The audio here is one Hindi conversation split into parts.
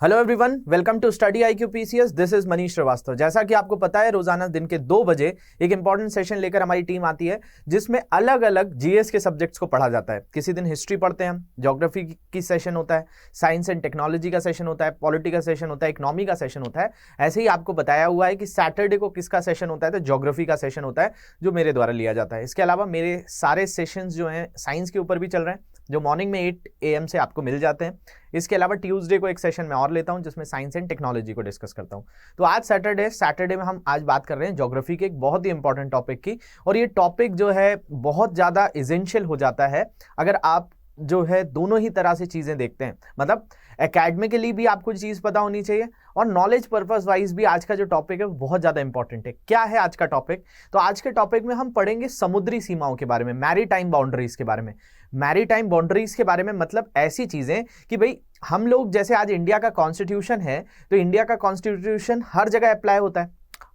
Hello everyone, welcome to study IQ PCS। This is Manish Shrivastava. जैसा कि आपको पता है, रोजाना दिन के 2 बजे एक इंपॉर्टेंट सेशन लेकर हमारी टीम आती है जिसमें अलग अलग जीएस के सब्जेक्ट्स को पढ़ा जाता है। किसी दिन हिस्ट्री पढ़ते हैं हम, ज्योग्राफी की सेशन होता है, साइंस एंड टेक्नोलॉजी का सेशन होता है, पॉलिटी का सेशन होता है, इकोनॉमी का सेशन होता है। ऐसे ही आपको बताया हुआ है कि सैटरडे को किसका सेशन होता है, तो ज्योग्राफी का सेशन होता है जो मेरे द्वारा लिया जाता है। इसके अलावा मेरे सारे सेशंस जो हैं साइंस के ऊपर भी चल रहे हैं, जो मॉर्निंग में 8 AM से आपको मिल जाते हैं। इसके अलावा ट्यूसडे को एक सेशन मैं और लेता हूं जिसमें साइंस एंड टेक्नोलॉजी को डिस्कस करता हूं। तो आज सैटरडे में हम आज बात कर रहे हैं ज्योग्राफी के एक बहुत ही इंपॉर्टेंट टॉपिक की। और ये टॉपिक जो है बहुत ज़्यादा एसेंशियल हो जाता है अगर आप जो है दोनों ही तरह से चीज़ें देखते हैं। मतलब एकेडमिकली भी आपको चीज़ पता होनी चाहिए और नॉलेज पर्पस वाइज भी आज का जो टॉपिक है वो बहुत ज़्यादा इंपॉर्टेंट है। क्या है आज का टॉपिक? तो आज के टॉपिक में हम पढ़ेंगे समुद्री सीमाओं के बारे में, मैरीटाइम बाउंड्रीज के बारे में। मैरीटाइम बाउंड्रीज के बारे में मतलब ऐसी चीज़ें कि भाई हम लोग जैसे आज इंडिया का कॉन्स्टिट्यूशन है, तो इंडिया का कॉन्स्टिट्यूशन हर जगह अप्लाई होता है,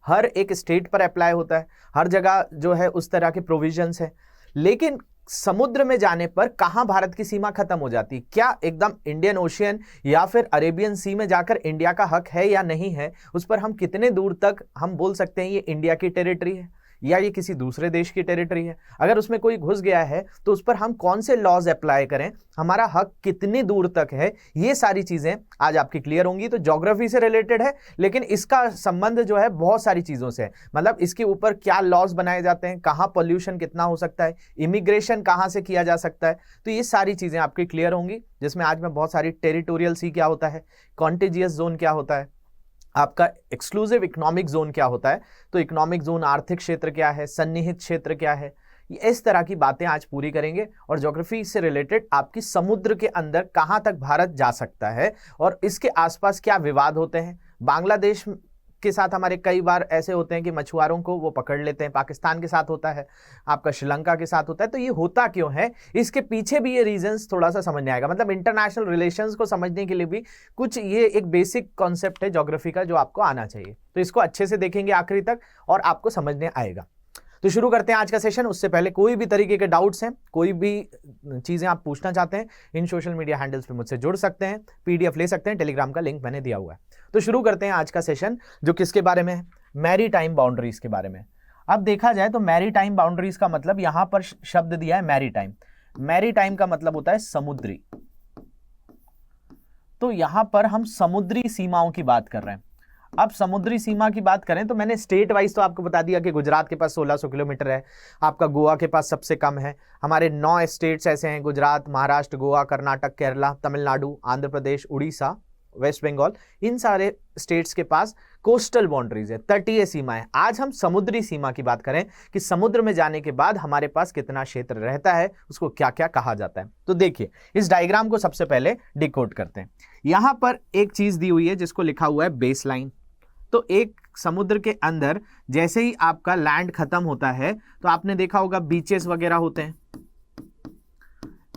हर एक स्टेट पर अप्लाई होता है, हर जगह जो है उस तरह के प्रोविजंस है। लेकिन समुद्र में जाने पर कहां भारत की सीमा खत्म हो जाती है? क्या एकदम इंडियन ओशियन या फिर अरेबियन सी में जाकर इंडिया का हक है या नहीं है? उस पर हम कितने दूर तक हम बोल सकते हैं ये इंडिया की टेरिटरी है या ये किसी दूसरे देश की टेरिटरी है? अगर उसमें कोई घुस गया है तो उस पर हम कौन से लॉज अप्लाई करें, हमारा हक कितनी दूर तक है, ये सारी चीजें आज आपकी क्लियर होंगी। तो ज्योग्राफी से रिलेटेड है, लेकिन इसका संबंध जो है बहुत सारी चीजों से है। मतलब इसके ऊपर क्या लॉज बनाए जाते हैं, कहाँ पॉल्यूशन कितना हो सकता है, इमिग्रेशन कहाँ से किया जा सकता है, तो ये सारी चीजें आपकी क्लियर होंगी। जिसमें आज मैं बहुत सारी टेरिटोरियल सी क्या होता है, कॉन्टेजियस जोन क्या होता है, आपका एक्सक्लूसिव इकोनॉमिक जोन क्या होता है, तो इकोनॉमिक जोन आर्थिक क्षेत्र क्या है, सन्निहित क्षेत्र क्या है, इस तरह की बातें आज पूरी करेंगे। और ज्योग्राफी से रिलेटेड आपकी समुद्र के अंदर कहां तक भारत जा सकता है और इसके आसपास क्या विवाद होते हैं। बांग्लादेश के साथ हमारे कई बार ऐसे होते हैं कि मछुआरों को वो पकड़ लेते हैं, पाकिस्तान के साथ होता है, आपका श्रीलंका के साथ होता है। तो ये होता क्यों है, इसके पीछे भी ये रीजंस थोड़ा सा समझने आएगा। मतलब इंटरनेशनल रिलेशंस को समझने के लिए भी कुछ ये एक बेसिक कॉन्सेप्ट है ज्योग्राफी का जो आपको आना चाहिए। तो इसको अच्छे से देखेंगे आखिरी तक और आपको समझने आएगा। तो शुरू करते हैं आज का सेशन। उससे पहले कोई भी तरीके के डाउट्स हैं, कोई भी चीजें आप पूछना चाहते हैं, इन सोशल मीडिया हैंडल्स पे मुझसे जुड़ सकते हैं, PDF ले सकते हैं, टेलीग्राम का लिंक मैंने दिया हुआ है। तो शुरू करते हैं आज का सेशन, जो किसके बारे में है, मैरीटाइम बाउंड्रीज के बारे में। अब देखा जाए तो मैरीटाइम बाउंड्रीज का मतलब यहां पर शब्द दिया है मैरीटाइम। मैरीटाइम का मतलब होता है समुद्री। तो यहां पर हम समुद्री सीमाओं की बात कर रहे हैं। अब समुद्री सीमा की बात करें तो मैंने स्टेट वाइज तो आपको बता दिया कि गुजरात के पास 1600 किलोमीटर है, आपका गोवा के पास सबसे कम है। हमारे 9 स्टेट्स ऐसे हैं, गुजरात, महाराष्ट्र, गोवा, कर्नाटक, केरला, तमिलनाडु, आंध्र प्रदेश, उड़ीसा, वेस्ट बंगाल, इन सारे स्टेट्स के पास कोस्टल बाउंड्रीज है, तटीय सीमा है। आज हम समुद्री सीमा की बात करें कि समुद्र में जाने के बाद हमारे पास कितना क्षेत्र रहता है, उसको क्या क्या कहा जाता है। तो देखिए, इस डायग्राम को सबसे पहले डिकोड करते हैं। यहां पर एक चीज दी हुई है जिसको लिखा हुआ है बेस लाइन। तो एक समुद्र के अंदर जैसे ही आपका लैंड खत्म होता है तो आपने देखा होगा बीचेस वगैरह होते हैं।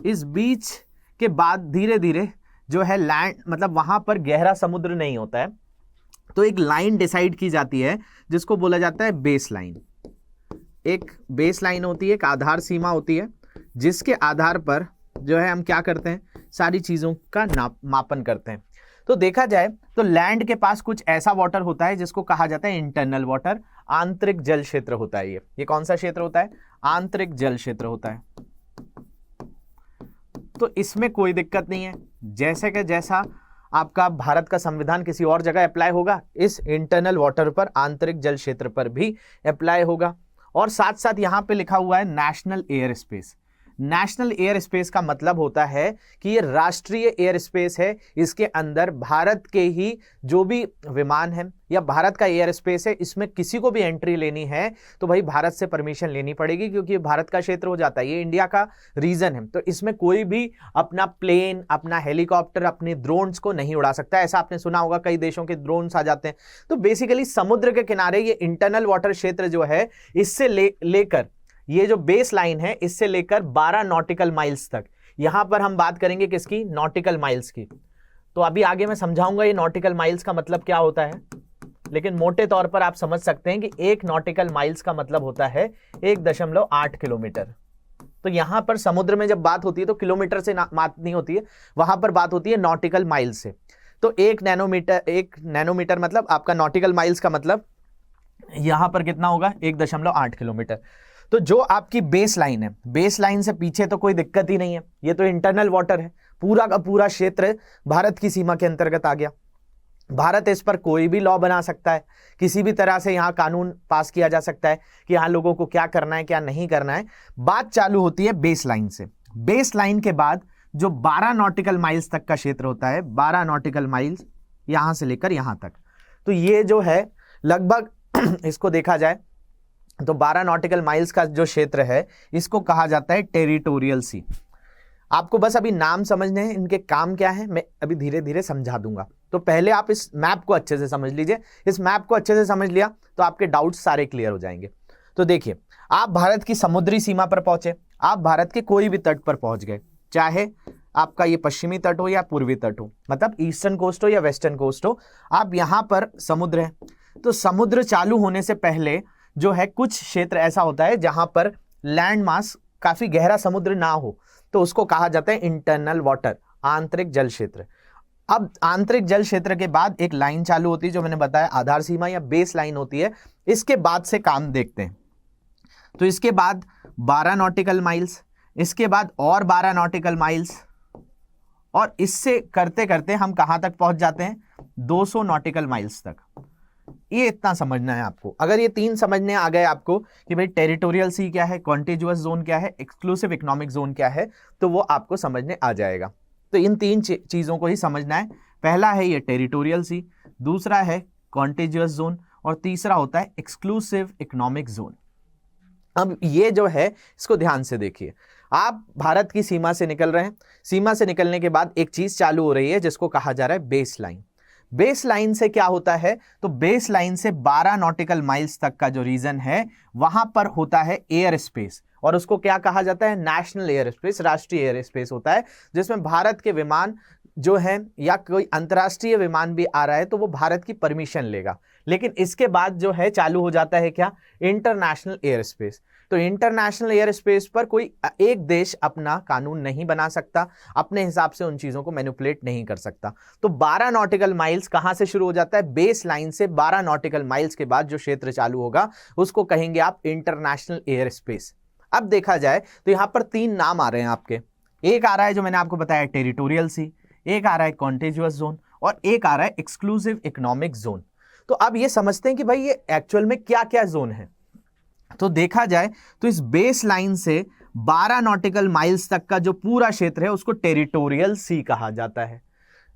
इस बीच के बाद धीरे धीरे जो है लैंड, मतलब वहां पर गहरा समुद्र नहीं होता है, तो एक लाइन डिसाइड की जाती है जिसको बोला जाता है बेस लाइन। एक बेस लाइन होती है, एक आधार सीमा होती है, जिसके आधार पर जो है हम क्या करते हैं, सारी चीजों का मापन करते हैं। तो देखा जाए तो लैंड के पास कुछ ऐसा वाटर होता है जिसको कहा जाता है इंटरनल वाटर, आंतरिक जल क्षेत्र होता है। ये कौन सा क्षेत्र होता है? आंतरिक जल क्षेत्र होता है। तो इसमें कोई दिक्कत नहीं है, जैसे कि जैसा आपका भारत का संविधान किसी और जगह अप्लाई होगा, इस इंटरनल वाटर पर, आंतरिक जल क्षेत्र पर भी अप्लाई होगा। और साथ साथ यहां पे लिखा हुआ है national air space. National air space का मतलब होता है कि ये राष्ट्रीय एयर स्पेस है, इसके अंदर भारत के ही जो भी विमान है या भारत का एयर स्पेस है, इसमें किसी को भी एंट्री लेनी है तो भाई भारत से परमिशन लेनी पड़ेगी, क्योंकि ये भारत का क्षेत्र हो जाता है, ये इंडिया का रीजन है। तो इसमें कोई भी अपना प्लेन, अपना हेलीकॉप्टर, अपने ड्रोन्स को नहीं उड़ा सकता। ऐसा आपने सुना होगा, कई देशों के ड्रोन्स आ जाते हैं। तो बेसिकली समुद्र के किनारे ये इंटरनल वाटर क्षेत्र जो है, इससे लेकर ये जो बेस लाइन है, इससे लेकर 12 नॉटिकल माइल्स तक, यहां पर हम बात करेंगे किसकी? नॉटिकल माइल्स की। तो अभी आगे मैं समझाऊंगा ये नॉटिकल माइल्स का मतलब क्या होता है, लेकिन मोटे तौर पर आप समझ सकते हैं कि एक नॉटिकल माइल्स का मतलब होता है 1.8 किलोमीटर। तो यहां पर समुद्र में जब बात होती है तो किलोमीटर से बात नहीं होती है, वहां पर बात होती है नॉटिकल माइल से। तो 1 नैनोमीटर मतलब आपका नॉटिकल माइल्स का मतलब यहां पर कितना होगा, 1.8 किलोमीटर। तो जो आपकी बेस लाइन है, बेस लाइन से पीछे तो कोई दिक्कत ही नहीं है, ये तो इंटरनल वाटर है, पूरा का पूरा क्षेत्र भारत की सीमा के अंतर्गत आ गया। भारत इस पर कोई भी लॉ बना सकता है, किसी भी तरह से यहां कानून पास किया जा सकता है कि यहां लोगों को क्या करना है क्या नहीं करना है। बात चालू होती है बेस लाइन से। बेस लाइन के बाद जो 12 नॉटिकल माइल्स तक का क्षेत्र होता है, 12 नॉटिकल माइल्स यहां से लेकर यहां तक, तो ये जो है लगभग इसको देखा जाए तो 12 नॉटिकल माइल्स का जो क्षेत्र है इसको कहा जाता है टेरिटोरियल सी। आपको बस अभी नाम समझने हैं, इनके काम क्या है मैं अभी धीरे धीरे समझा दूंगा। तो पहले आप इस मैप को अच्छे से समझ लीजिए। इस मैप को अच्छे से समझ लिया तो आपके डाउट्स सारे क्लियर हो जाएंगे। तो देखिए, आप भारत की समुद्री सीमा पर पहुंचे, आप भारत के कोई भी तट पर पहुंच गए, चाहे आपका ये पश्चिमी तट हो या पूर्वी तट हो, मतलब ईस्टर्न कोस्ट हो या वेस्टर्न कोस्ट हो, आप यहां पर समुद्र है। तो समुद्र चालू होने से पहले जो है कुछ क्षेत्र ऐसा होता है जहां पर लैंड मास काफी गहरा समुद्र ना हो, तो उसको कहा जाता है इंटरनल वाटर, आंतरिक जल क्षेत्र। अब आंतरिक जल क्षेत्र के बाद एक लाइन चालू होती है जो मैंने बताया आधार सीमा या बेस लाइन होती है। इसके बाद से काम देखते हैं। तो इसके बाद 12 नॉटिकल माइल्स, इसके बाद और 12 नॉटिकल माइल्स, और इससे करते करते हम कहां तक पहुंच जाते हैं, 200 नॉटिकल माइल्स तक। ये इतना समझना है आपको। अगर ये तीन समझने आ गए आपको कि भाई टेरिटोरियल सी क्या है, कॉन्टिजुअस जोन क्या है, एक्सक्लूसिव इकोनॉमिक जोन क्या है, तो वो आपको समझने आ जाएगा। तो इन तीन चीजों को ही समझना है। पहला है ये टेरिटोरियल सी, दूसरा है कॉन्टिजुअस जोन, और तीसरा होता है एक्सक्लूसिव इकोनॉमिक जोन। अब ये जो है इसको ध्यान से देखिए। आप भारत की सीमा से निकल रहे हैं, सीमा से निकलने के बाद एक चीज चालू हो रही है जिसको कहा जा रहा है बेस लाइन। बेस लाइन से क्या होता है, तो बेस लाइन से 12 नॉटिकल माइल्स तक का जो रीजन है वहां पर होता है एयर स्पेस, और उसको क्या कहा जाता है, नेशनल एयर स्पेस, राष्ट्रीय एयर स्पेस होता है, जिसमें भारत के विमान जो है या कोई अंतर्राष्ट्रीय विमान भी आ रहा है तो वो भारत की परमिशन लेगा। लेकिन इसके बाद जो है चालू हो जाता है क्या, इंटरनेशनल एयर स्पेस। तो इंटरनेशनल एयर स्पेस पर कोई एक देश अपना कानून नहीं बना सकता, अपने हिसाब से उन चीजों को मैनिपुलेट नहीं कर सकता। तो 12 नॉटिकल माइल्स कहां से शुरू हो जाता है, बेस लाइन से 12 नॉटिकल माइल्स के बाद जो क्षेत्र चालू होगा उसको कहेंगे आप इंटरनेशनल एयर स्पेस। अब देखा जाए तो यहां पर तीन नाम आ रहे हैं आपके। एक आ रहा है जो मैंने आपको बताया टेरिटोरियल सी, एक आ रहा है कॉन्टेजुअस जोन, और एक आ रहा है एक्सक्लूसिव इकोनॉमिक जोन। तो अब ये समझते हैं कि भाई ये एक्चुअल में क्या क्या जोन है। तो देखा जाए तो इस बेस लाइन से 12 नॉटिकल माइल्स तक का जो पूरा क्षेत्र है उसको टेरिटोरियल सी कहा जाता है।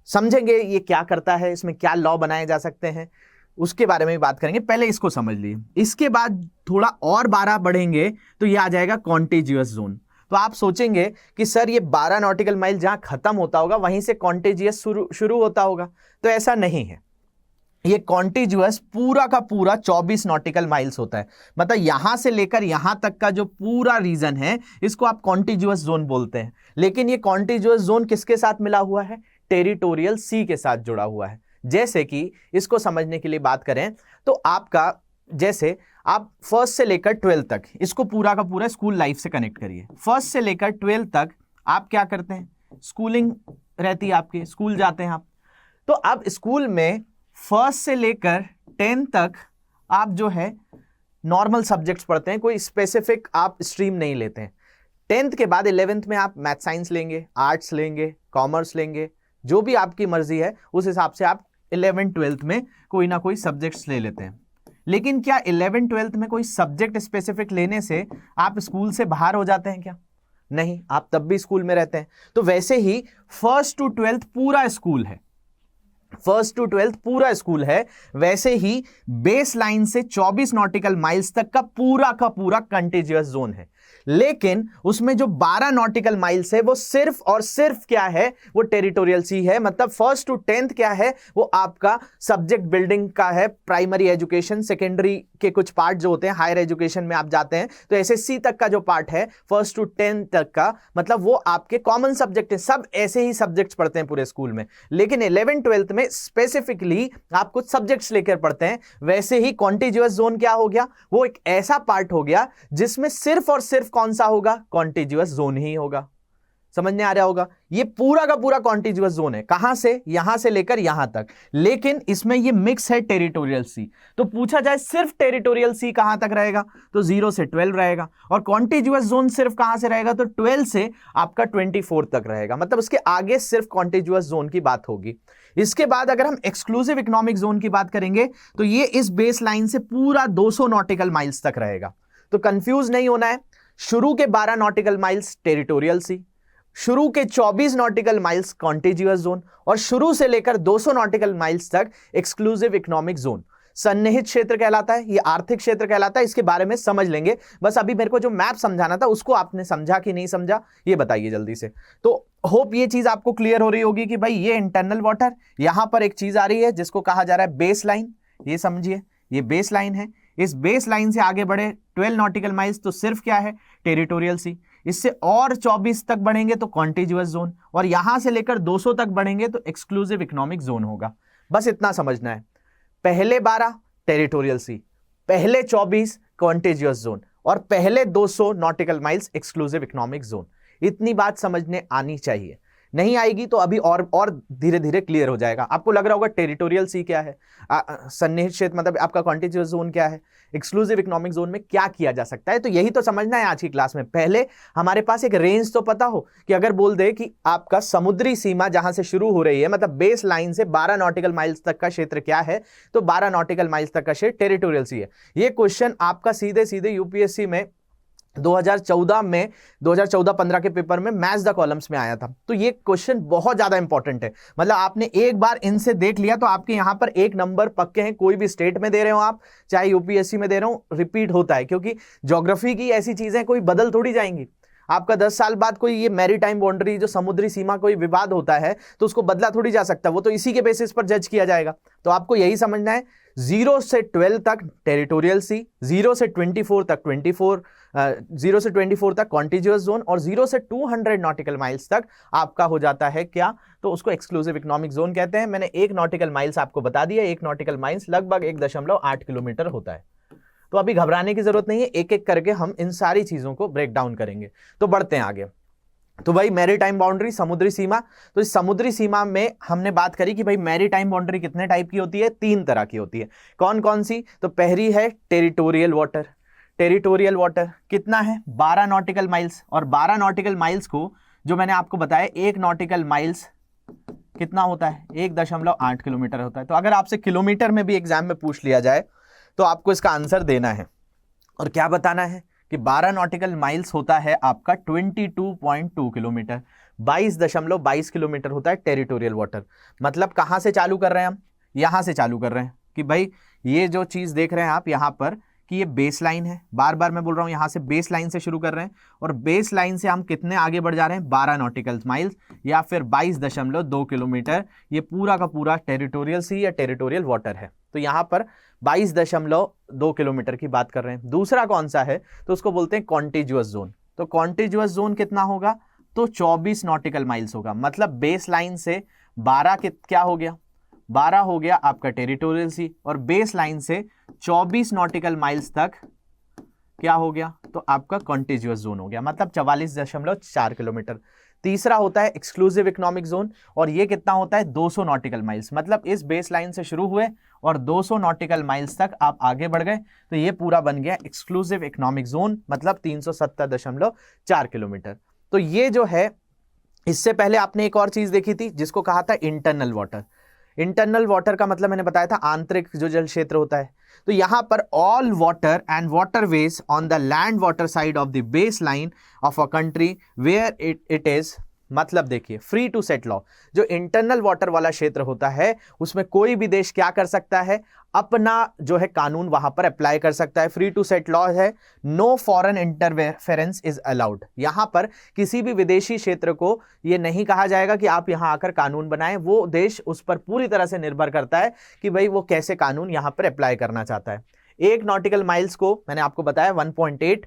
समझेंगे ये क्या करता है, इसमें क्या लॉ बनाए जा सकते हैं, उसके बारे में भी बात करेंगे। पहले इसको समझ लीजिए। इसके बाद थोड़ा और 12 बढ़ेंगे तो ये आ जाएगा कॉन्टेजियस जोन। तो आप सोचेंगे कि सर ये 12 नॉटिकल माइल जहां खत्म होता होगा वहीं से कॉन्टेजियस शुरू होता होगा, तो ऐसा नहीं है। ये कॉन्टिजुअस पूरा का पूरा 24 नॉटिकल माइल्स होता है, मतलब यहां से लेकर यहां तक का जो पूरा रीजन है इसको आप कॉन्टिजुअस जोन बोलते हैं। लेकिन ये कॉन्टिजुअस जोन किसके साथ मिला हुआ है, टेरिटोरियल सी के साथ जुड़ा हुआ है। जैसे कि इसको समझने के लिए बात करें तो आपका जैसे आप फर्स्ट से लेकर 12 तक इसको पूरा का पूरा स्कूल लाइफ से कनेक्ट करिए। फर्स्ट से लेकर 12 तक आप क्या करते हैं, स्कूलिंग रहती है आपकी, स्कूल जाते हैं आप। तो अब स्कूल में फर्स्ट से लेकर 10 तक आप जो है नॉर्मल सब्जेक्ट्स पढ़ते हैं, कोई स्पेसिफिक आप स्ट्रीम नहीं लेते हैं। 10th के बाद 11th में आप मैथ साइंस लेंगे, आर्ट्स लेंगे, कॉमर्स लेंगे, जो भी आपकी मर्जी है उस हिसाब से आप 11th 12th में कोई ना कोई सब्जेक्ट्स ले लेते हैं। लेकिन क्या 11th 12th में कोई सब्जेक्ट स्पेसिफिक लेने से आप स्कूल से बाहर हो जाते हैं क्या, नहीं, आप तब भी स्कूल में रहते हैं। तो वैसे ही फर्स्ट टू 12th पूरा स्कूल है, फर्स्ट टू 12th पूरा स्कूल है, वैसे ही बेस लाइन से 24 नॉटिकल माइल्स तक का पूरा कंटिजियस जोन है। लेकिन उसमें जो 12 नॉटिकल माइल्स है वो सिर्फ और सिर्फ क्या है, वो टेरिटोरियल सी है। मतलब फर्स्ट टू 10th क्या है, वो आपका सब्जेक्ट बिल्डिंग का है, प्राइमरी एजुकेशन, सेकेंडरी के कुछ पार्ट जो होते हैं, हायर एजुकेशन में आप जाते हैं तो एसएससी तक का जो पार्ट है फर्स्ट टू 10th तक का, मतलब वो आपके कॉमन सब्जेक्ट है, सब ऐसे ही सब्जेक्ट्स पढ़ते हैं पूरे स्कूल में। लेकिन 11th 12th में स्पेसिफिकली आप कुछ सब्जेक्ट्स लेकर पढ़ते हैं। वैसे ही कॉन्टिजियस जोन क्या हो गया, वो एक ऐसा पार्ट हो गया जिसमें सिर्फ और सिर्फ कौन सा होगा, कॉन्टिजियस जोन ही होगा। समझ में आ रहा होगा। ये पूरा का पूरा कॉन्टिग्युअस जोन है, कहां से, यहां से लेकर यहां तक, लेकिन इसमें ये मिक्स है टेरिटोरियल सी। तो पूछा जाए सिर्फ टेरिटोरियल सी कहां तक रहेगा, तो 0 से 12 रहेगा, और कॉन्टिग्युअस जोन सिर्फ कहां से रहेगा, तो 12 से आपका 24 तक रहेगा। मतलब उसके आगे सिर्फ कॉन्टिग्युअस जोन की बात होगी। इसके बाद अगर हम एक्सक्लूसिव इकोनॉमिक जोन की बात करेंगे तो ये इस बेस लाइन से पूरा 200 नॉटिकल माइल्स तक रहेगा। तो कंफ्यूज नहीं होना है, शुरू के 12 नॉटिकल माइल्स टेरिटोरियल सी, शुरू के 24 नॉटिकल माइल्स कॉन्टिग्युअस जोन, और शुरू से लेकर 200 नॉटिकल माइल्स तक एक्सक्लूसिव इकोनॉमिक जोन। सन्निहित क्षेत्र कहलाता है, ये आर्थिक क्षेत्र कहलाता है, इसके बारे में समझ लेंगे। बस अभी मेरे को जो मैप समझाना था उसको आपने समझा कि नहीं समझा, ये बताइए जल्दी से। तो होप ये चीज आपको क्लियर हो रही होगी कि भाई ये इंटरनल वाटर, यहां पर एक चीज आ रही है जिसको कहा जा रहा है बेस लाइन। ये समझिए, ये बेस लाइन है, इस बेस लाइन से आगे बढ़े 12 नॉटिकल माइल्स तो सिर्फ क्या है, टेरिटोरियल सी। इससे और 24 तक बढ़ेंगे तो कॉन्टिग्युअस जोन, और यहां से लेकर 200 तक बढ़ेंगे तो एक्सक्लूसिव इकोनॉमिक जोन होगा। बस इतना समझना है, पहले 12 टेरिटोरियल सी, पहले 24 कॉन्टिग्युअस जोन, और पहले 200 nautical miles exclusive economic zone. इतनी बात समझने आनी चाहिए, नहीं आएगी तो अभी और धीरे धीरे क्लियर हो जाएगा। आपको लग रहा होगा टेरिटोरियल सी क्या है, सन्निहित क्षेत्र मतलब आपका कॉन्टिग्युअस जोन क्या है, एक्सक्लूसिव इकोनॉमिक जोन में क्या किया जा सकता है। तो यही तो समझना है आज की क्लास में। पहले हमारे पास एक रेंज तो पता हो कि अगर बोल दे कि आपका समुद्री सीमा जहां से शुरू हो रही है, मतलब बेस लाइन से 12 नॉटिकल माइल्स तक का क्षेत्र क्या है, तो 12 नॉटिकल माइल्स तक का क्षेत्र टेरिटोरियल सी है। ये क्वेश्चन आपका सीधे सीधे यूपीएससी में 2014-15 के पेपर में मैच द कॉलम्स में आया था। तो ये क्वेश्चन बहुत ज्यादा इंपॉर्टेंट है, मतलब आपने एक बार इनसे देख लिया तो आपके यहां पर एक नंबर पक्के हैं। कोई भी स्टेट में दे रहे हो आप, चाहे यूपीएससी में दे रहे हो, रिपीट होता है, क्योंकि ज्योग्राफी की ऐसी चीजें कोई बदल थोड़ी जाएंगी। आपका 10 साल बाद कोई ये मैरीटाइम बाउंड्री, जो समुद्री सीमा कोई विवाद होता है तो उसको बदला थोड़ी जा सकता, वो तो इसी के बेसिस पर जज किया जाएगा। तो आपको यही समझना है, 0 से 12 तक टेरिटोरियल सी, 0 से 24 तक 0 से 24 तक कॉन्टिग्युअस जोन, और 0 से 200 नॉटिकल माइल्स तक आपका हो जाता है क्या, तो उसको एक्सक्लूसिव इकोनॉमिक जोन कहते हैं। मैंने 1 नॉटिकल माइल्स आपको बता दिया, 1 नॉटिकल माइल्स लगभग 1.8 किलोमीटर होता है। तो अभी घबराने की जरूरत नहीं है, एक एक करके हम इन सारी चीजों को ब्रेक डाउन करेंगे। तो बढ़ते हैं आगे। तो भाई मैरीटाइम बाउंड्री, समुद्री सीमा, तो इस समुद्री सीमा में हमने बात करी कि भाई मैरीटाइम बाउंड्री कितने टाइप की होती है, 3 तरह की होती है। कौन कौन सी, तो पहली है टेरिटोरियल वाटर। टेरिटोरियल वाटर कितना है, 12 नॉटिकल माइल्स, और 12 नॉटिकल माइल्स को जो मैंने आपको बताया 1 नॉटिकल माइल्स कितना होता है, 1.8 किलोमीटर होता है। तो अगर आपसे किलोमीटर में भी एग्जाम में पूछ लिया जाए तो आपको इसका आंसर देना है, और क्या बताना है कि 12 नॉटिकल माइल्स होता है आपका 22.2 किलोमीटर, 22.22 किलोमीटर होता है टेरिटोरियल वाटर। मतलब कहां से चालू कर रहे हैं हम, यहां से चालू कर रहे हैं कि भाई ये जो चीज देख रहे हैं आप यहां पर कि ये बेस लाइन है, बार बार मैं बोल रहा हूं यहां से बेस लाइन से शुरू कर रहे हैं, और बेस लाइन से हम कितने आगे बढ़ जा रहे हैं, 12 नॉटिकल माइल्स या फिर 22.2 किलोमीटर। ये पूरा का पूरा टेरिटोरियल सी या टेरिटोरियल वाटर है। तो यहां पर 22.2 किलोमीटर की बात कर रहे हैं। दूसरा कौन सा है, तो उसको बोलते हैं कॉन्टिग्युअस जोन। तो कॉन्टिग्युअस जोन कितना होगा, तो 24 नॉटिकल माइल्स होगा। मतलब बेस लाइन से 12 क्या हो गया, 12 हो गया आपका टेरिटोरियल सी, और बेस लाइन से 24 नॉटिकल माइल्स तक क्या हो गया, तो आपका कॉन्टिग्युअस जोन हो गया, मतलब 44.4 किलोमीटर। तीसरा होता है एक्सक्लूसिव इकोनॉमिक जोन, और ये कितना होता है, 200 नॉटिकल माइल्स। मतलब इस बेस लाइन से शुरू हुए और 200 नॉटिकल माइल्स तक आप आगे बढ़ गए, तो ये पूरा बन गया एक्सक्लूसिव इकोनॉमिक जोन, मतलब 370.4 किलोमीटर। तो ये जो है, इससे पहले आपने एक और चीज देखी थी जिसको कहा था इंटरनल वाटर। इंटरनल वाटर का मतलब मैंने बताया था आंतरिक जो जल क्षेत्र होता है। तो यहां पर all water and waterways on the land water side of the base line of a country where it is, मतलब देखिए फ्री टू सेट लॉ। जो इंटरनल वाटर वाला क्षेत्र होता है उसमें कोई भी देश क्या कर सकता है, अपना जो है कानून वहां पर अप्लाई कर सकता है। फ्री टू सेट लॉ है, no foreign interference is allowed. यहां पर किसी भी विदेशी क्षेत्र को ये नहीं कहा जाएगा कि आप यहां आकर कानून बनाएं, वो देश उस पर पूरी तरह से निर्भर करता है कि भाई वो कैसे कानून यहां पर अप्लाई करना चाहता है। 1 नॉटिकल माइल्स को मैंने आपको बताया 1.8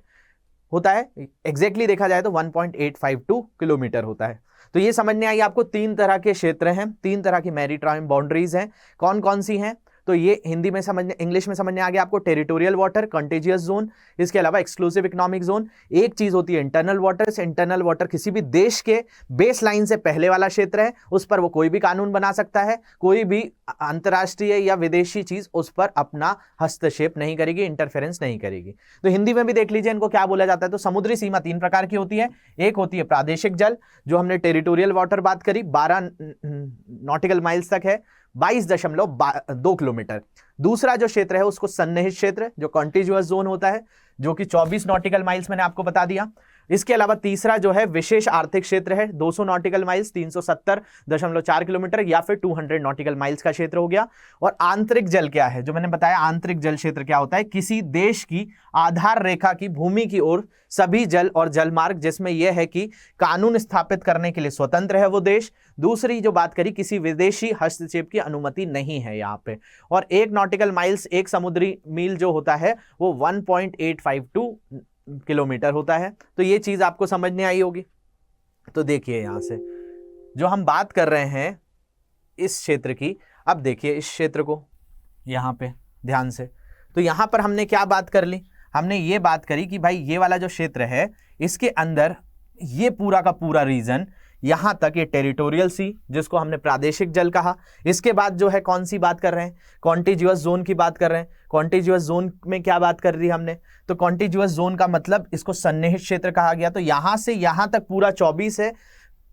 होता है, एग्जैक्टली देखा जाए तो 1.852 किलोमीटर होता है। तो ये समझने आई आपको 3 तरह के क्षेत्र हैं, 3 तरह की मैरीटाइम बाउंड्रीज हैं। कौन कौन सी हैं, तो ये हिंदी में समझने, इंग्लिश में समझने आ गया आपको, टेरिटोरियल वाटर, कंटेजियस जोन, इसके अलावा एक्सक्लूसिव इकोनॉमिक जोन। एक चीज होती है इंटरनल वाटर। इंटरनल वाटर किसी भी देश के बेस लाइन से पहले वाला क्षेत्र है, उस पर वो कोई भी कानून बना सकता है, कोई भी अंतर्राष्ट्रीय या विदेशी चीज उस पर अपना हस्तक्षेप नहीं करेगी, इंटरफेरेंस नहीं करेगी। तो हिंदी में भी देख लीजिए इनको क्या बोला जाता है। तो समुद्री सीमा 3 प्रकार की होती है। एक होती है प्रादेशिक जल, जो हमने टेरिटोरियल वाटर बात करी, 12 नॉटिकल माइल्स तक है, 22.2 किलोमीटर। दूसरा जो क्षेत्र है उसको सन्निहित क्षेत्र, जो कॉन्टिग्युअस जोन होता है, जो कि 24 नॉटिकल माइल्स मैंने आपको बता दिया। इसके अलावा तीसरा जो है विशेष आर्थिक क्षेत्र है, 200 नॉटिकल माइल्स, 370.4 किलोमीटर या फिर 200 नॉटिकल माइल्स का क्षेत्र हो गया। और आंतरिक जल क्या है, जो मैंने बताया आंतरिक जल क्षेत्र क्या होता है, किसी देश की आधार रेखा की भूमि की ओर सभी जल और जलमार्ग, जिसमें यह है कि कानून स्थापित करने के लिए स्वतंत्र है वो देश। दूसरी जो बात करी, किसी विदेशी हस्तक्षेप की अनुमति नहीं है यहाँ पे। और 1 नॉटिकल माइल्स, 1 समुद्री मील जो होता है वो 1.852 किलोमीटर होता है। तो ये चीज आपको समझने आई होगी। तो देखिए यहां से जो हम बात कर रहे हैं इस क्षेत्र की, अब देखिए इस क्षेत्र को यहां पे ध्यान से, तो यहां पर हमने क्या बात कर ली, हमने ये बात करी कि भाई ये वाला जो क्षेत्र है इसके अंदर ये पूरा का पूरा रीजन यहां तक, ये टेरिटोरियल सी जिसको हमने प्रादेशिक जल कहा। इसके बाद जो है कौन सी बात कर रहे हैं, कॉन्टिग्युअस जोन की बात कर रहे हैं। कॉन्टिग्युअस जोन में क्या बात कर रही हमने, तो कॉन्टिग्युअस जोन का मतलब इसको सन्निहित क्षेत्र कहा गया। तो यहां से यहां तक पूरा 24 है,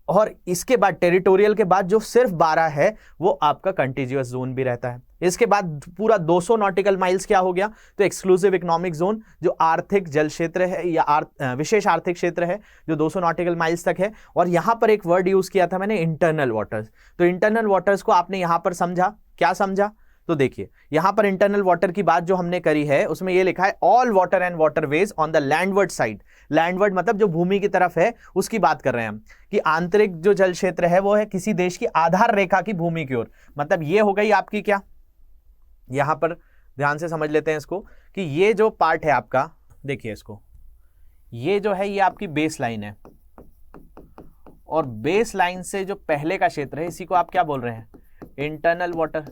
और इसके बाद टेरिटोरियल के बाद जो सिर्फ 12 है वो आपका कंटिजियस जोन भी रहता है। इसके बाद पूरा 200 नॉटिकल माइल्स क्या हो गया, तो एक्सक्लूसिव इकोनॉमिक जोन, जो आर्थिक जल क्षेत्र है या विशेष आर्थिक क्षेत्र है, जो 200 नॉटिकल माइल्स तक है। और यहां पर एक वर्ड यूज किया था मैंने, इंटरनल वाटर्स। तो इंटरनल वाटर्स को आपने यहां पर समझा, क्या समझा, तो देखिए यहां पर इंटरनल वाटर की बात जो हमने करी है उसमें ये लिखा है all water and waterways on the landward side. Landward मतलब जो भूमि की तरफ है उसकी बात कर रहे हैं हम, कि आंतरिक जो जल क्षेत्र है वो है किसी देश की आधार रेखा की भूमि की ओर। मतलब ये हो गई आपकी क्या, यहां पर ध्यान से समझ लेते हैं इसको, कि ये जो पार्ट है आपका, देखिए इसको, ये जो है ये आपकी बेस लाइन है, और बेस लाइन से जो पहले का क्षेत्र है इसी को आप क्या बोल रहे हैं, इंटरनल वाटर।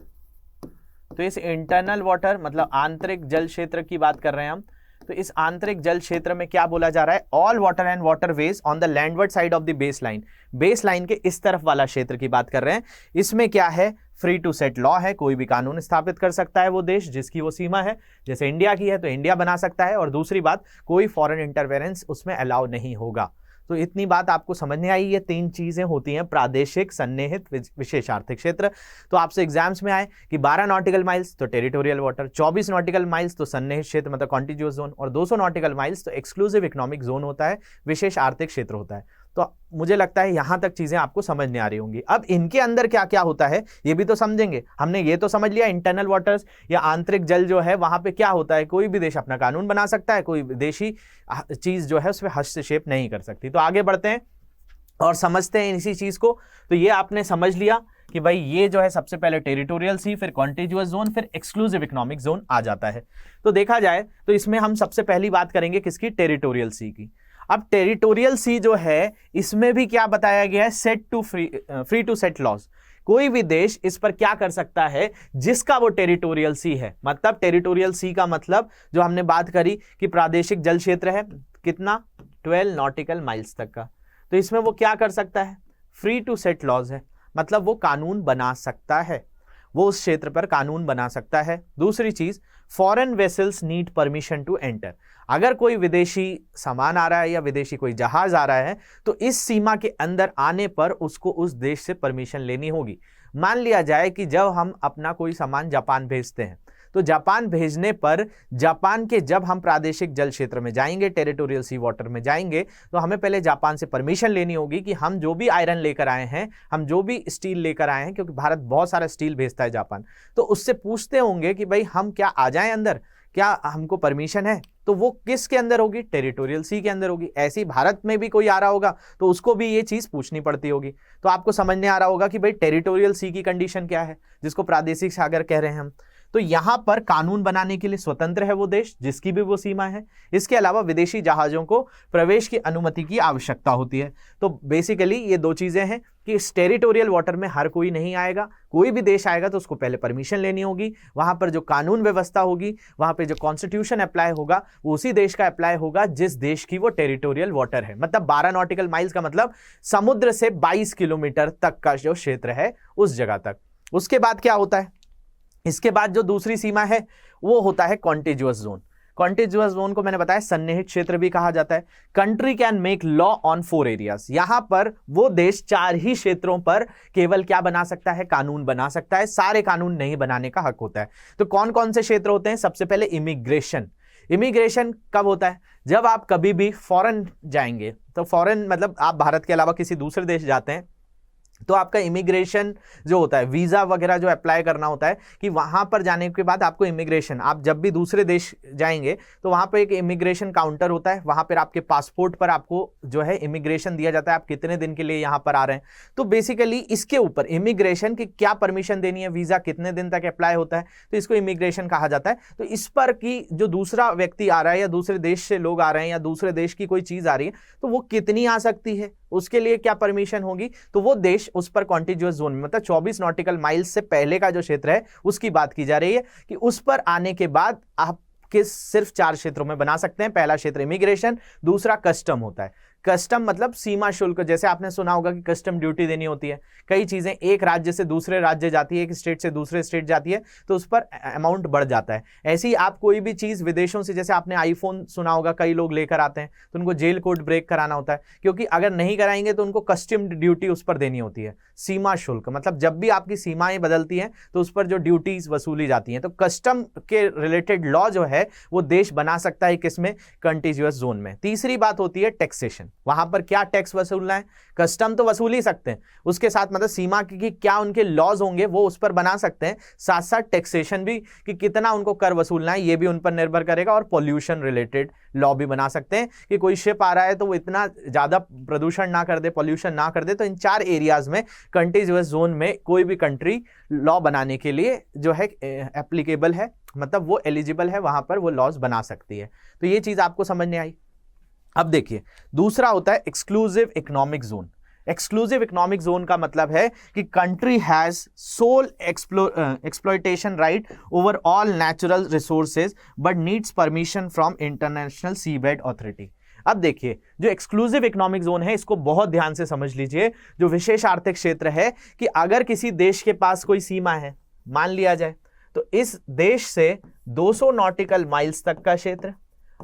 तो इस इंटरनल वाटर मतलब आंतरिक जल क्षेत्र की बात कर रहे हैं हम। तो इस आंतरिक जल क्षेत्र में क्या बोला जा रहा है, all water and waterways on the landward side of the base line. Baseline के इस तरफ वाला क्षेत्र की बात कर रहे हैं। इसमें क्या है, फ्री टू सेट लॉ है, कोई भी कानून स्थापित कर सकता है वो देश जिसकी वो सीमा है। जैसे इंडिया की है तो इंडिया बना सकता है, और दूसरी बात कोई फॉरेन इंटरफेरेंस उसमें अलाउ नहीं होगा। तो इतनी बात आपको समझने आई। ये 3 चीजें होती हैं, प्रादेशिक, सन्निहित, विशेष आर्थिक क्षेत्र। तो आपसे एग्जाम्स में आए कि 12 नॉटिकल माइल्स तो टेरिटोरियल वाटर, 24 नॉटिकल माइल्स तो सन्निहित क्षेत्र मतलब कॉन्टिग्युअस जोन, और 200 नॉटिकल माइल्स तो एक्सक्लूसिव इकोनॉमिक जोन होता है, विशेष आर्थिक क्षेत्र होता है। तो मुझे लगता है यहां तक चीजें आपको समझने आ रही होंगी। अब इनके अंदर क्या क्या होता है ये भी तो समझेंगे। हमने ये तो समझ लिया इंटरनल वाटर्स या आंतरिक जल जो है वहां पे क्या होता है, कोई भी देश अपना कानून बना सकता है, कोई विदेशी चीज जो है उसमें हस्तक्षेप नहीं कर सकती। तो आगे बढ़ते हैं और समझते हैं इसी चीज को। तो ये आपने समझ लिया कि भाई ये जो है सबसे पहले टेरिटोरियल सी, फिर कॉन्टिग्युअस जोन, फिर एक्सक्लूसिव इकोनॉमिक जोन आ जाता है। तो देखा जाए तो इसमें हम सबसे पहली बात करेंगे किसकी, टेरिटोरियल सी की। अब टेरिटोरियल सी जो है इसमें भी क्या बताया गया है, set to free to set laws. कोई भी देश इस पर क्या कर सकता है जिसका वो टेरिटोरियल सी है। मतलब टेरिटोरियल सी का मतलब जो हमने बात करी कि प्रादेशिक जल क्षेत्र है कितना, 12 नॉटिकल माइल्स तक का। तो इसमें वो क्या कर सकता है, फ्री टू सेट लॉज है, मतलब वो कानून बना सकता है, वो उस क्षेत्र पर कानून बना सकता है। दूसरी चीज, foreign vessels need permission to enter. अगर कोई विदेशी सामान आ रहा है या विदेशी कोई जहाज आ रहा है तो इस सीमा के अंदर आने पर उसको उस देश से परमिशन लेनी होगी। मान लिया जाए कि जब हम अपना कोई सामान जापान भेजते हैं तो जापान भेजने पर जापान के जब हम प्रादेशिक जल क्षेत्र में जाएंगे, टेरिटोरियल सी वाटर में जाएंगे, तो हमें पहले जापान से परमिशन लेनी होगी कि हम जो भी आयरन लेकर आए हैं, हम जो भी स्टील लेकर आए हैं, क्योंकि भारत बहुत सारा स्टील भेजता है जापान, तो उससे पूछते होंगे कि भाई हम क्या आ जाएं अंदर, क्या हमको परमिशन है। तो वो किसके अंदर होगी, टेरिटोरियल सी के अंदर होगी। ऐसी भारत में भी कोई आ रहा होगा तो उसको भी ये चीज पूछनी पड़ती होगी। तो आपको समझने आ रहा होगा कि भाई टेरिटोरियल सी की कंडीशन क्या है, जिसको प्रादेशिक सागर कह रहे हैं हम। तो यहां पर कानून बनाने के लिए स्वतंत्र है वो देश जिसकी भी वो सीमा है। इसके अलावा विदेशी जहाजों को प्रवेश की अनुमति की आवश्यकता होती है। तो बेसिकली ये दो चीजें हैं कि इस टेरिटोरियल वाटर में हर कोई नहीं आएगा, कोई भी देश आएगा तो उसको पहले परमिशन लेनी होगी। वहां पर जो कानून व्यवस्था होगी, वहां पे जो कॉन्स्टिट्यूशन अप्लाई होगा वो उसी देश का अप्लाई होगा जिस देश की वो टेरिटोरियल वाटर है। मतलब 12 नॉटिकल माइल्स का मतलब समुद्र से 22 किलोमीटर तक का जो क्षेत्र है उस जगह तक। उसके बाद क्या होता है, इसके बाद जो दूसरी सीमा है वो होता है कॉन्टिजुअस जोन। कॉन्टिजुअस जोन को मैंने बताया सन्निहित क्षेत्र भी कहा जाता है। Country can make law on 4 areas. यहां पर वो देश 4 ही क्षेत्रों पर केवल क्या बना सकता है, कानून बना सकता है, सारे कानून नहीं बनाने का हक होता है। तो कौन कौन से क्षेत्र होते हैं? सबसे पहले इमिग्रेशन। इमिग्रेशन कब होता है? जब आप कभी भी फॉरेन जाएंगे, तो फॉरेन मतलब आप भारत के अलावा किसी दूसरे देश जाते हैं तो आपका इमिग्रेशन जो होता है, वीजा वगैरह जो अप्लाई करना होता है कि वहां पर जाने के बाद आपको इमिग्रेशन, आप जब भी दूसरे देश जाएंगे तो वहां पर एक इमिग्रेशन काउंटर होता है, वहां पर आपके पासपोर्ट पर आपको जो है इमिग्रेशन दिया जाता है, आप कितने दिन के लिए यहाँ पर आ रहे हैं। तो बेसिकली इसके ऊपर इमिग्रेशन की क्या परमिशन देनी है, वीजा कितने दिन तक अप्लाई होता है, तो इसको इमिग्रेशन कहा जाता है। तो इस पर कि जो दूसरा व्यक्ति आ रहा है या दूसरे देश से लोग आ रहे हैं या दूसरे देश की कोई चीज आ रही है तो वो कितनी आ सकती है, उसके लिए क्या परमिशन होगी, तो वो देश उस पर कॉन्टिजुअस जोन में मतलब 24 नॉटिकल माइल्स से पहले का जो क्षेत्र है उसकी बात की जा रही है कि उस पर आने के बाद आप किस सिर्फ 4 क्षेत्रों में बना सकते हैं। पहला क्षेत्र इमिग्रेशन, दूसरा कस्टम होता है। कस्टम मतलब सीमा शुल्क, जैसे आपने सुना होगा कि कस्टम ड्यूटी देनी होती है। कई चीजें एक राज्य से दूसरे राज्य जाती है, एक स्टेट से दूसरे स्टेट जाती है तो उस पर अमाउंट बढ़ जाता है। ऐसे ही आप कोई भी चीज विदेशों से, जैसे आपने आईफोन सुना होगा, कई लोग लेकर आते हैं तो उनको जेल कोड ब्रेक कराना होता है, क्योंकि अगर नहीं कराएंगे तो उनको कस्टम ड्यूटी उस पर देनी होती है। सीमा शुल्क मतलब जब भी आपकी सीमाएं बदलती हैं तो उस पर जो ड्यूटीज वसूली जाती हैं। तो कस्टम के रिलेटेड लॉ जो है वो देश बना सकता है किसमें, कंटिन्यूअस जोन में। तीसरी बात होती है टैक्सेशन। वहां पर क्या टैक्स वसूलना है, कस्टम तो वसूल ही सकते हैं, उसके साथ मतलब सीमा की क्या उनके लॉज होंगे वो उस पर बना सकते हैं, साथ साथ टैक्सेशन भी कि कितना उनको कर वसूलना है ये भी उन पर निर्भर करेगा। और पॉल्यूशन रिलेटेड लॉ भी बना सकते हैं कि कोई शिप आ रहा है तो वो इतना ज्यादा प्रदूषण ना कर दे, पॉल्यूशन ना कर दे। तो इन 4 एरियाज में कंटिन्यूअस जोन में कोई भी कंट्री लॉ बनाने के लिए जो है एप्लीकेबल है, मतलब वो एलिजिबल है, वहां पर वो लॉज बना सकती है। तो ये चीज आपको समझ में आई। अब देखिए दूसरा होता है exclusive economic zone. Exclusive economic zone का मतलब है कि country has sole exploitation right over all natural resources but needs permission from international seabed authority. अब देखिए जो एक्सक्लूसिव इकोनॉमिक जोन है इसको बहुत ध्यान से समझ लीजिए। जो विशेष आर्थिक क्षेत्र है कि अगर किसी देश के पास कोई सीमा है, मान लिया जाए, तो इस देश से 200 नॉटिकल माइल्स तक का क्षेत्र,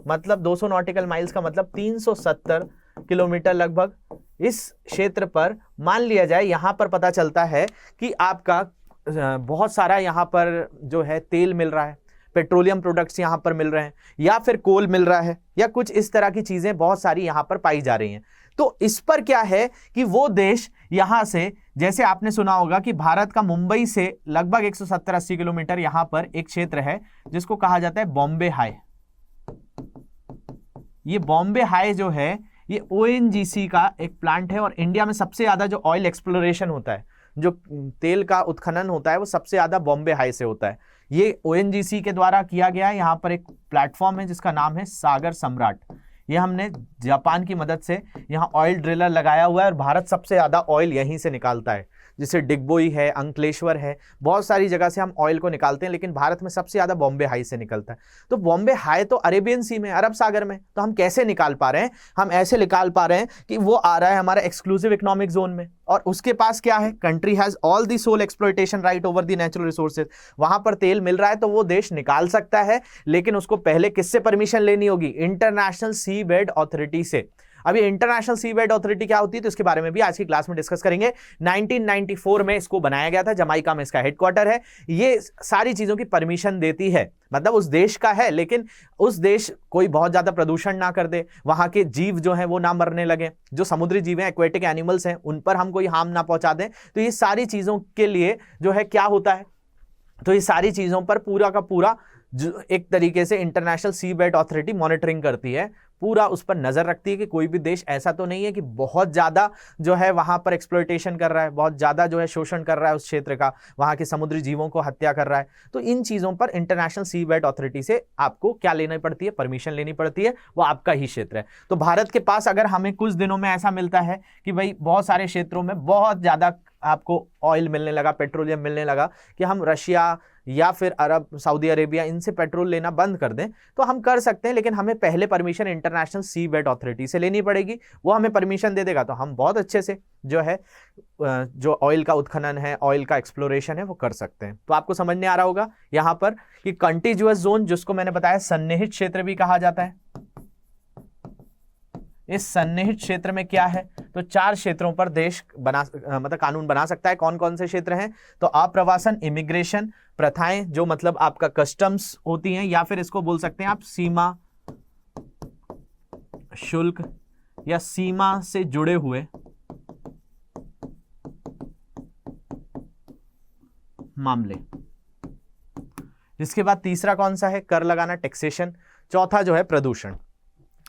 मतलब 200 नॉटिकल माइल्स का मतलब 370 किलोमीटर लगभग, इस क्षेत्र पर मान लिया जाए यहां पर पता चलता है कि आपका बहुत सारा यहां पर जो है तेल मिल रहा है, पेट्रोलियम प्रोडक्ट्स यहां पर मिल रहे हैं, या फिर कोल मिल रहा है, या कुछ इस तरह की चीजें बहुत सारी यहां पर पाई जा रही हैं। तो इस पर क्या है कि वो देश यहां से, जैसे आपने सुना होगा कि भारत का मुंबई से लगभग 170-80 किलोमीटर यहां पर एक क्षेत्र है जिसको कहा जाता है बॉम्बे हाई। ये बॉम्बे हाई जो है ये ONGC का एक प्लांट है, और इंडिया में सबसे ज्यादा जो ऑयल एक्सप्लोरेशन होता है, जो तेल का उत्खनन होता है, वो सबसे ज्यादा बॉम्बे हाई से होता है। ये ONGC के द्वारा किया गया है। यहाँ पर एक प्लेटफॉर्म है जिसका नाम है सागर सम्राट। ये हमने जापान की मदद से यहाँ ऑयल ड्रिलर लगाया हुआ है, और भारत सबसे ज्यादा ऑयल यहीं से निकालता है। जैसे डिगबोई है, अंकलेश्वर है, बहुत सारी जगह से हम ऑयल को निकालते हैं, लेकिन भारत में सबसे ज्यादा बॉम्बे हाई से निकलता है। तो बॉम्बे हाई तो अरेबियन सी में, अरब सागर में, तो हम कैसे निकाल पा रहे हैं? हम ऐसे निकाल पा रहे हैं कि वो आ रहा है हमारा एक्सक्लूसिव इकोनॉमिक जोन में, और उसके पास क्या है, country has all the sole exploitation right over the natural resources. वहां पर तेल मिल रहा है तो वो देश निकाल सकता है, लेकिन उसको पहले किससे परमिशन लेनी होगी? इंटरनेशनल सी बेड अथॉरिटी से। अभी इंटरनेशनल सीबेड अथॉरिटी क्या होती है तो इसके बारे में भी आज की क्लास में डिस्कस करेंगे। 1994 में इसको बनाया गया था, जमाइका में इसका हेडक्वार्टर है। ये सारी चीजों की परमिशन देती है, मतलब उस देश का है, लेकिन उस देश कोई बहुत ज्यादा प्रदूषण ना कर दे, वहां के जीव जो है वो ना मरने लगे, जो समुद्री जीव हैं, एक्वेटिक एनिमल्स हैं, उन पर हम कोई हार्म ना पहुंचा दें। तो ये सारी चीजों के लिए जो है क्या होता है, तो ये सारी चीजों पर पूरा का पूरा एक तरीके से इंटरनेशनल सी बेड अथॉरिटी मॉनिटरिंग करती है, पूरा उस पर नजर रखती है कि कोई भी देश ऐसा तो नहीं है कि बहुत ज्यादा जो है वहां पर एक्सप्लॉयटेशन कर रहा है, बहुत ज्यादा जो है शोषण कर रहा है उस क्षेत्र का, वहां के समुद्री जीवों को हत्या कर रहा है। तो इन चीजों पर इंटरनेशनल सी बेड अथॉरिटी से आपको क्या लेनी पड़ती है, परमिशन लेनी पड़ती है, वो आपका ही क्षेत्र है। तो भारत के पास अगर हमें कुछ दिनों में ऐसा मिलता है कि भाई बहुत सारे क्षेत्रों में बहुत ज्यादा आपको ऑयल मिलने लगा, पेट्रोलियम मिलने लगा, कि हम रशिया या फिर अरब, सऊदी अरेबिया, इनसे पेट्रोल लेना बंद कर दें, तो हम कर सकते हैं, लेकिन हमें पहले परमिशन इंटरनेशनल सी बेड अथॉरिटी से लेनी पड़ेगी। वो हमें परमिशन दे देगा तो हम बहुत अच्छे से जो है जो ऑयल का उत्खनन है, ऑयल का एक्सप्लोरेशन है, वो कर सकते हैं। तो आपको समझ में आ रहा होगा यहां पर कि कंटिन्यूअस जोन, जिसको मैंने बताया सन्निहित क्षेत्र भी कहा जाता है, इस सन्निहित क्षेत्र में क्या है, तो 4 क्षेत्रों पर देश मतलब कानून बना सकता है। कौन कौन से क्षेत्र हैं, तो अप्रवासन, इमिग्रेशन, प्रथाएं जो मतलब आपका कस्टम्स होती हैं, या फिर इसको बोल सकते हैं आप सीमा शुल्क या सीमा से जुड़े हुए मामले। इसके बाद तीसरा कौन सा है, कर लगाना, टैक्सेशन। चौथा जो है प्रदूषण।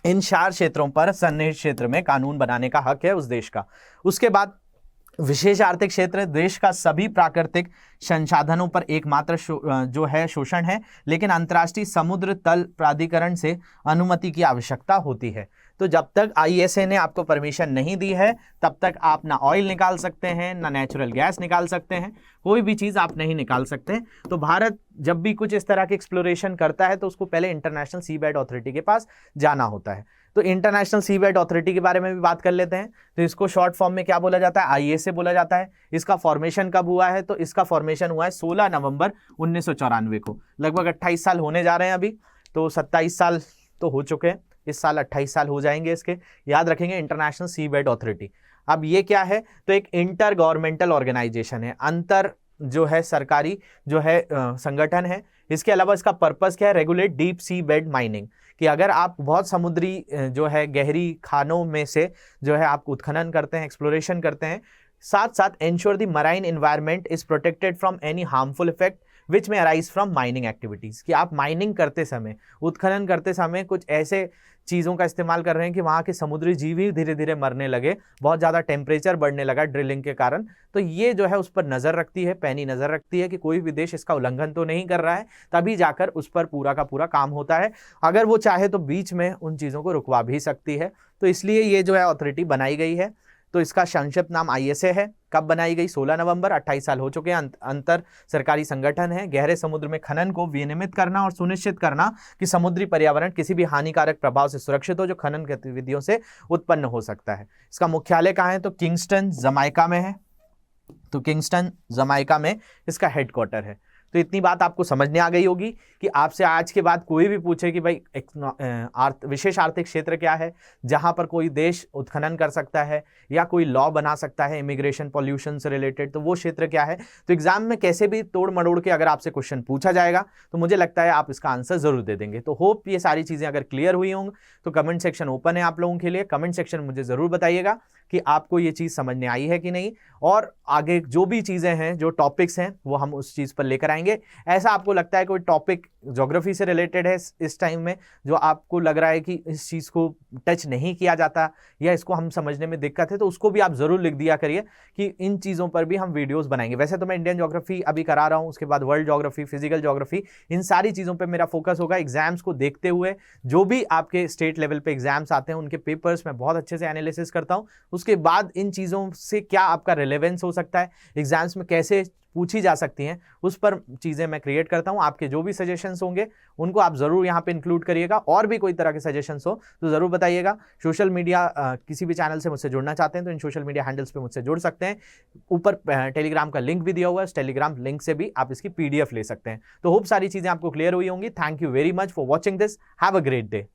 इन 4 क्षेत्रों पर सन्निहित क्षेत्र में कानून बनाने का हक है उस देश का। उसके बाद विशेष आर्थिक क्षेत्र, देश का सभी प्राकृतिक संसाधनों पर एकमात्र जो है शोषण है, लेकिन अंतर्राष्ट्रीय समुद्र तल प्राधिकरण से अनुमति की आवश्यकता होती है। तो जब तक आईएसए ने आपको परमिशन नहीं दी है तब तक आप ना ऑयल निकाल सकते हैं, ना नेचुरल गैस निकाल सकते हैं, कोई भी चीज़ आप नहीं निकाल सकते। तो भारत जब भी कुछ इस तरह के एक्सप्लोरेशन करता है तो उसको पहले इंटरनेशनल सी बेड अथॉरिटी के पास जाना होता है। तो इंटरनेशनल सी बेड अथॉरिटी के बारे में भी बात कर लेते हैं। तो इसको शॉर्ट फॉर्म में क्या बोला जाता है, आईएसए बोला जाता है। इसका फॉर्मेशन कब हुआ है, तो इसका फॉर्मेशन हुआ है 16 नवंबर 1994 को। लगभग 28 साल होने जा रहे हैं अभी, तो 27 साल तो हो चुके हैं, इस साल 28 साल हो जाएंगे इसके। याद रखेंगे इंटरनेशनल सी बेड अथॉरिटी। अब ये क्या है, तो एक इंटर गवर्नमेंटल ऑर्गेनाइजेशन है, अंतर जो है सरकारी जो है संगठन है। इसके अलावा इसका पर्पस क्या है, regulate deep sea bed mining, कि अगर आप बहुत समुद्री जो है गहरी खानों में से जो है आप उत्खनन करते हैं, एक्सप्लोरेशन करते हैं, साथ साथ ensure the marine environment is protected from any harmful effect which में अराइज फ्रॉम माइनिंग एक्टिविटीज, कि आप माइनिंग करते समय, उत्खनन करते समय कुछ ऐसे चीज़ों का इस्तेमाल कर रहे हैं कि वहाँ के समुद्री जीव ही धीरे धीरे मरने लगे, बहुत ज़्यादा टेम्परेचर बढ़ने लगा ड्रिलिंग के कारण। तो ये जो है उस पर नज़र रखती है, पैनी नज़र रखती है कि कोई भी देश इसका उल्लंघन तो नहीं कर रहा है, तभी जाकर उस पर पूरा का पूरा काम होता है। अगर वो चाहे तो बीच में उन चीज़ों को रुकवा भी सकती है। तो इसलिए ये जो है अथॉरिटी बनाई गई है। तो इसका संक्षिप्त नाम आईएसए है। कब बनाई गई, 16 नवंबर, 28 साल हो चुके हैं। अंतर सरकारी संगठन है। गहरे समुद्र में खनन को विनियमित करना और सुनिश्चित करना कि समुद्री पर्यावरण किसी भी हानिकारक प्रभाव से सुरक्षित हो जो खनन गतिविधियों से उत्पन्न हो सकता है। इसका मुख्यालय कहाँ है, तो किंगस्टन जमाइका में है। तो किंगस्टन जमाइका में इसका हेडक्वार्टर है। तो इतनी बात आपको समझ में आ गई होगी कि आपसे आज के बाद कोई भी पूछे कि भाई विशेष आर्थिक क्षेत्र क्या है जहां पर कोई देश उत्खनन कर सकता है या कोई लॉ बना सकता है इमिग्रेशन पॉल्यूशन से रिलेटेड, तो वो क्षेत्र क्या है। तो एग्जाम में कैसे भी तोड़ मड़ोड़ के अगर आपसे क्वेश्चन पूछा जाएगा तो मुझे लगता है आप इसका आंसर जरूर दे देंगे। तो होप ये सारी चीजें अगर क्लियर हुई होंगी तो कमेंट सेक्शन ओपन है आप लोगों के लिए। कमेंट सेक्शन मुझे जरूर बताइएगा कि आपको ये चीज़ समझ में आई है कि नहीं, और आगे जो भी चीज़ें हैं, जो टॉपिक्स हैं, वो हम उस चीज़ पर लेकर आएंगे। ऐसा आपको लगता है कोई टॉपिक ज्योग्राफी से रिलेटेड है इस टाइम में, जो आपको लग रहा है कि इस चीज़ को टच नहीं किया जाता या इसको हम समझने में दिक्कत है, तो उसको भी आप ज़रूर लिख दिया करिए कि इन चीज़ों पर भी हम वीडियोज़ बनाएंगे। वैसे तो मैं इंडियन ज्योग्राफी अभी करा रहा हूँ, उसके बाद वर्ल्ड ज्योग्राफी, फिजिकल ज्योग्राफी, इन सारी चीज़ों पर मेरा फोकस होगा। एग्जाम्स को देखते हुए जो भी आपके स्टेट लेवल पर एग्जाम्स आते हैं उनके पेपर्स मैं बहुत अच्छे से एनालिसिस करता हूँ। उसके बाद इन चीज़ों से क्या आपका रिलेवेंस हो सकता है, एग्जाम्स में कैसे पूछी जा सकती हैं, उस पर चीज़ें मैं क्रिएट करता हूं। आपके जो भी सजेशंस होंगे उनको आप ज़रूर यहां पे इंक्लूड करिएगा। और भी कोई तरह के सजेशंस हो तो ज़रूर बताइएगा। सोशल मीडिया किसी भी चैनल से मुझसे जुड़ना चाहते हैं तो इन सोशल मीडिया हैंडल्स पे मुझसे जुड़ सकते हैं। ऊपर टेलीग्राम का लिंक भी दिया हुआ है, उस टेलीग्राम लिंक से भी आप इसकी PDF ले सकते हैं। तो होप सारी चीज़ें आपको क्लियर हुई होंगी। Thank you very much for watching this. Have a great day.